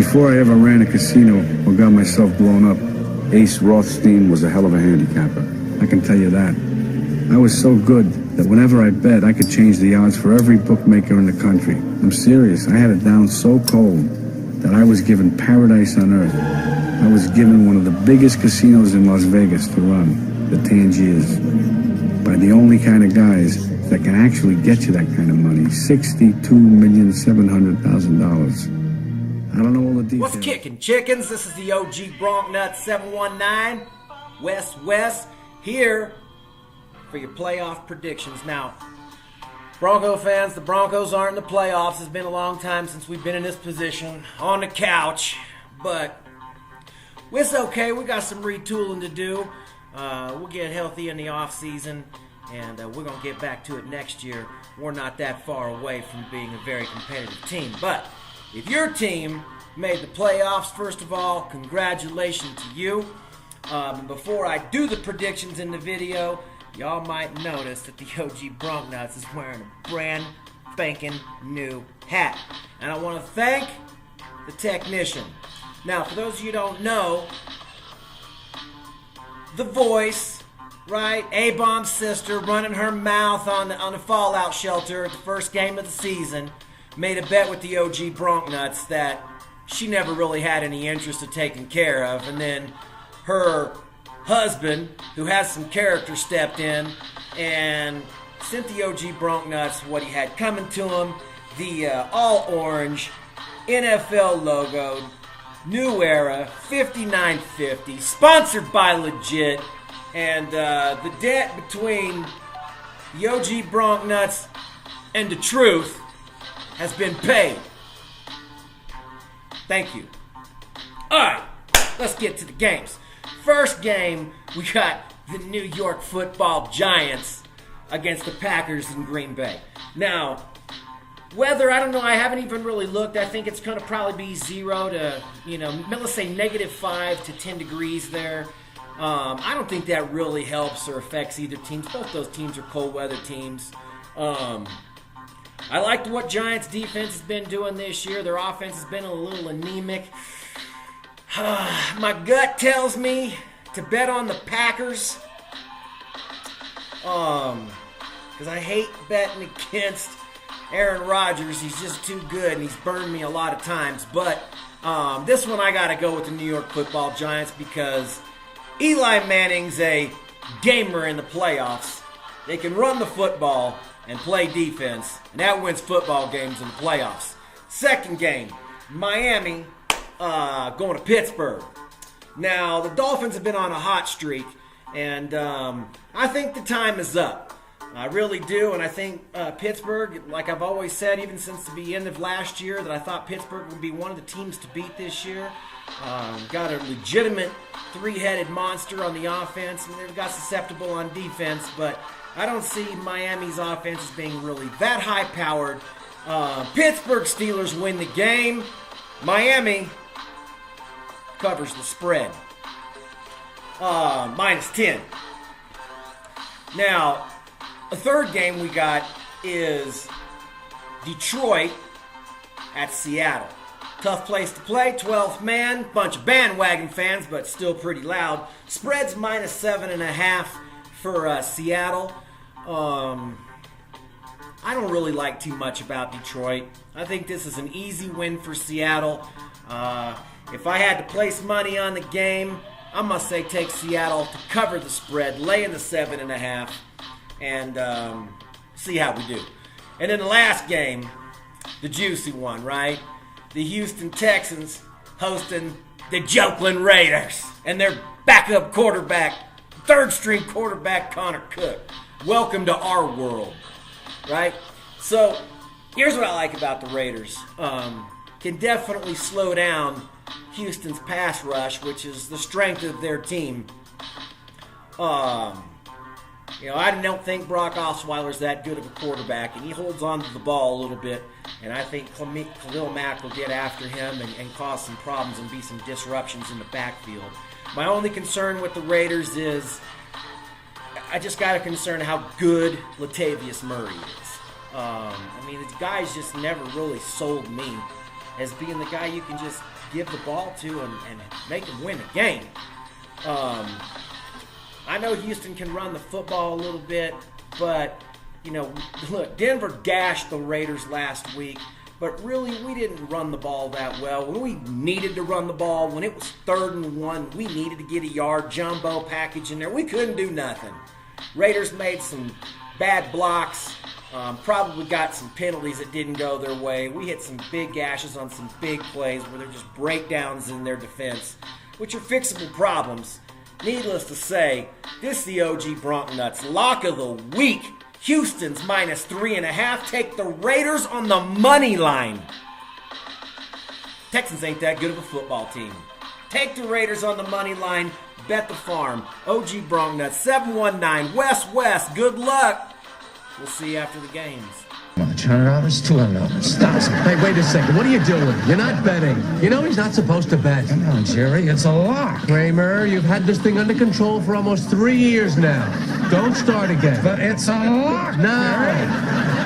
Before I ever ran a casino or got myself blown up, Ace Rothstein was a hell of a handicapper. I can tell you that. I was so good that whenever I bet, I could change the odds for every bookmaker in the country. I'm serious. I had it down so cold that I was given paradise on earth. I was given one of the biggest casinos in Las Vegas to run, the Tangiers, by the only kind of guys that can actually get you that kind of money. $62,700,000. I don't know all the details. What's kicking, chickens? This is the OG Broncnutz 719, West, here for your playoff predictions. Now, Bronco fans, the Broncos aren't in the playoffs. It's been a long time since we've been in this position on the couch, but it's okay. We got some retooling to do. We'll get healthy in the off season, and we're going to get back to it next year. We're not that far away from being a very competitive team, but if your team made the playoffs, first of all, congratulations to you. Before I do the predictions in the video, y'all might notice that the OG Broncnutz is wearing a brand spanking new hat. And I want to thank the technician. Now, for those of you who don't know, the voice, right? A-Bomb's sister running her mouth on the fallout shelter at the first game of the season made a bet with the OG Broncnutz that she never really had any interest in taking care of. And then her husband, who has some character, stepped in and sent the OG Broncnutz what he had coming to him, the all-orange NFL logo, New Era, 5950, sponsored by Legit, and the debt between the OG Broncnutz and the truth has been paid. Thank you. Alright, let's get to the games. First game, we got the New York Football Giants against the Packers in Green Bay. Now, weather, I don't know, I haven't even really looked. I think it's going to probably be 0 to, let's say -5 to 10 degrees there. I don't think that really helps or affects either teams. Both those teams are cold weather teams. I liked what Giants defense has been doing this year. Their offense has been a little anemic. My gut tells me to bet on the Packers. Because I hate betting against Aaron Rodgers. He's just too good, and he's burned me a lot of times. But this one I got to go with the New York Football Giants because Eli Manning's a gamer in the playoffs. They can run the football and play defense, and that wins football games in the playoffs. Second game, Miami going to Pittsburgh. Now, the Dolphins have been on a hot streak, and I think the time is up. I really do, and I think Pittsburgh, like I've always said, even since the end of last year, that I thought Pittsburgh would be one of the teams to beat this year. Got a legitimate three-headed monster on the offense, and they've got susceptible on defense, but I don't see Miami's offense as being really that high-powered. Pittsburgh Steelers win the game. Miami covers the spread. -10. Now, a third game we got is Detroit at Seattle. Tough place to play, 12th man, bunch of bandwagon fans, but still pretty loud. Spread's -7.5 for Seattle. I don't really like too much about Detroit. I think this is an easy win for Seattle. If I had to place money on the game, I must say take Seattle to cover the spread, lay in the 7.5, and see how we do. And then the last game, the juicy one, right? The Houston Texans hosting the Jokeland Raiders and their backup quarterback, third-string quarterback Connor Cook. Welcome to our world, right? So here's what I like about the Raiders. Can definitely slow down Houston's pass rush, which is the strength of their team. I don't think Brock Osweiler's that good of a quarterback, and he holds on to the ball a little bit, and I think Khalil Mack will get after him and cause some problems and be some disruptions in the backfield. My only concern with the Raiders is I just got a concern how good Latavius Murray is. The guy's just never really sold me. as being the guy you can just give the ball to and make him win the game. I know Houston can run the football a little bit, but, you know, look, Denver gashed the Raiders last week, but really we didn't run the ball that well. When we needed to run the ball, when it was 3rd and 1, we needed to get a yard jumbo package in there. We couldn't do nothing. Raiders made some bad blocks, probably got some penalties that didn't go their way. We hit some big gashes on some big plays where they're just breakdowns in their defense, which are fixable problems. Needless to say, this is the OG Broncnutz lock of the week. Houston's minus 3.5. Take the Raiders on the money line. Texans ain't that good of a football team. Take the Raiders on the money line. Bet the farm. OG Broncnutz 719 West. Good luck. We'll see you after the games. $100, $200. Hey, wait a second. What are you doing? You're not betting. You know he's not supposed to bet. Come on, Jerry. It's a lock. Kramer, you've had this thing under control for almost 3 years now. Don't start again. But it's a lock, No. Jerry.